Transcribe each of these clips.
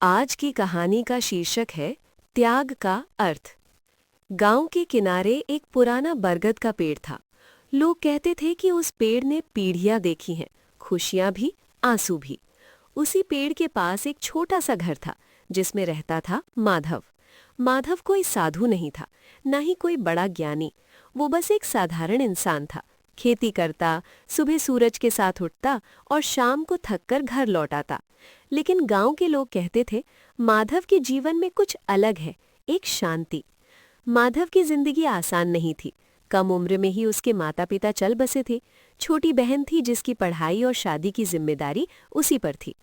आज की कहानी का शीर्षक है त्याग का अर्थ। गांव के किनारे एक पुराना बरगद का पेड़ था। लोग कहते थे कि उस पेड़ ने पीढ़ियां देखी हैं, खुशियां भी, आंसू भी। उसी पेड़ के पास एक छोटा सा घर था जिसमें रहता था माधव। माधव कोई साधु नहीं था, न ही कोई बड़ा ज्ञानी। वो बस एक साधारण इंसान था। खेती करता, सुबह सूरज के साथ उठता और शाम को थककर घर लौट आता। लेकिन गांव के लोग कहते थे माधव के जीवन में कुछ अलग है, एक शांति। माधव की जिंदगी आसान नहीं थी। कम उम्र में ही उसके माता पिता चल बसे थे। छोटी बहन थी जिसकी पढ़ाई और शादी की जिम्मेदारी उसी पर थी।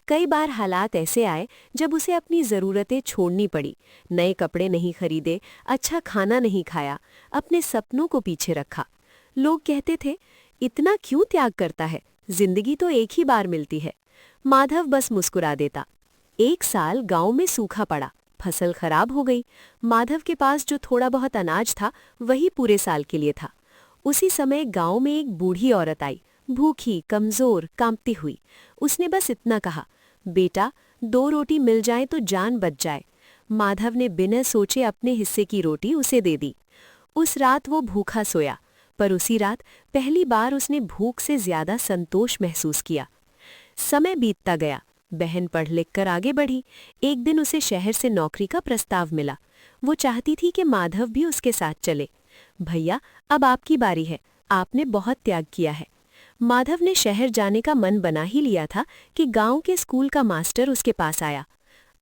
कई बार हालात ऐसे आए जब उसे अपनी ज़रूरतें छोड़नी पड़ी। नए कपड़े नहीं खरीदे, अच्छा खाना नहीं खाया, अपने सपनों को पीछे रखा। लोग कहते थे इतना क्यों त्याग करता है, जिंदगी तो एक ही बार मिलती है। माधव बस मुस्कुरा देता। एक साल गांव में सूखा पड़ा, फसल खराब हो गई। माधव के पास जो थोड़ा बहुत अनाज था वही पूरे साल के लिए था। उसी समय गांव में एक बूढ़ी औरत आई, भूखी, कमजोर, कांपती हुई। उसने बस इतना कहा, बेटा 2 रोटी मिल जाए तो जान बच जाए। माधव ने बिना सोचे अपने हिस्से की रोटी उसे दे दी। उस रात वो भूखा सोया, पर उसी रात पहली बार उसने भूख से ज्यादा संतोष महसूस किया। समय बीतता गया। बहन पढ़ लिख कर आगे बढ़ी। एक दिन उसे शहर से नौकरी का प्रस्ताव मिला। वो चाहती थी कि माधव भी उसके साथ चले। भैया, अब आपकी बारी है, आपने बहुत त्याग किया है। माधव ने शहर जाने का मन बना ही लिया था कि गांव के स्कूल का मास्टर उसके पास आया।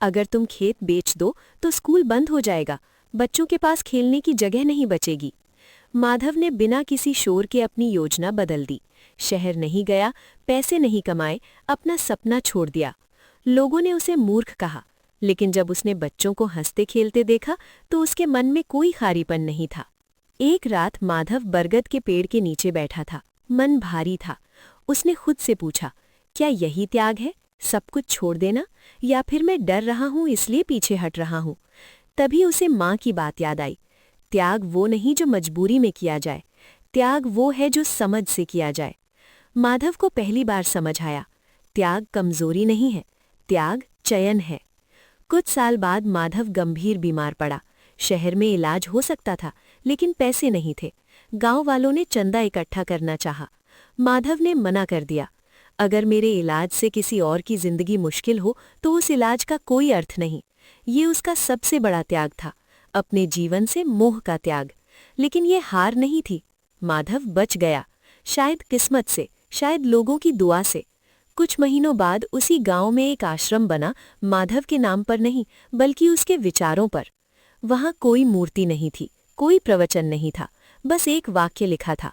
अगर तुम खेत बेच दो तो स्कूल बंद हो जाएगा, बच्चों के पास खेलने की जगह नहीं बचेगी। माधव ने बिना किसी शोर के अपनी योजना बदल दी। शहर नहीं गया, पैसे नहीं कमाए, अपना सपना छोड़ दिया। लोगों ने उसे मूर्ख कहा, लेकिन जब उसने बच्चों को हंसते खेलते देखा तो उसके मन में कोई खारीपन नहीं था। एक रात माधव बरगद के पेड़ के नीचे बैठा था। मन भारी था। उसने खुद से पूछा, क्या यही त्याग है, सब कुछ छोड़ देना, या फिर मैं डर रहा हूं इसलिए पीछे हट रहा हूं। तभी उसे माँ की बात याद आई। त्याग वो नहीं जो मजबूरी में किया जाए, त्याग वो है जो समझ से किया जाए। माधव को पहली बार समझ आया, त्याग कमजोरी नहीं है, त्याग चयन है। कुछ साल बाद माधव गंभीर बीमार पड़ा। शहर में इलाज हो सकता था, लेकिन पैसे नहीं थे। गांव वालों ने चंदा इकट्ठा करना चाहा। माधव ने मना कर दिया, अगर मेरे इलाज से किसी और की जिंदगी मुश्किल हो तो उस इलाज का कोई अर्थ नहीं। ये उसका सबसे बड़ा त्याग था, अपने जीवन से मोह का त्याग। लेकिन ये हार नहीं थी। माधव बच गया, शायद किस्मत से, शायद लोगों की दुआ से। कुछ महीनों बाद उसी गांव में एक आश्रम बना, माधव के नाम पर नहीं बल्कि उसके विचारों पर। वहां कोई मूर्ति नहीं थी, कोई प्रवचन नहीं था, बस एक वाक्य लिखा था,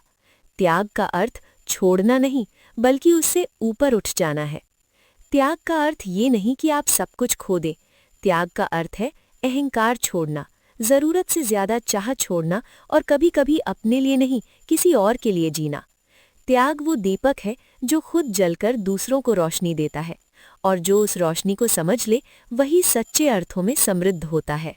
त्याग का अर्थ छोड़ना नहीं बल्कि उससे ऊपर उठ जाना है। त्याग का अर्थ ये नहीं कि आप सब कुछ खो दें। त्याग का अर्थ है अहंकार छोड़ना, जरूरत से ज्यादा चाह छोड़ना, और कभी कभी अपने लिए नहीं किसी और के लिए जीना। त्याग वो दीपक है जो खुद जलकर दूसरों को रोशनी देता है, और जो उस रोशनी को समझ ले वही सच्चे अर्थों में समृद्ध होता है।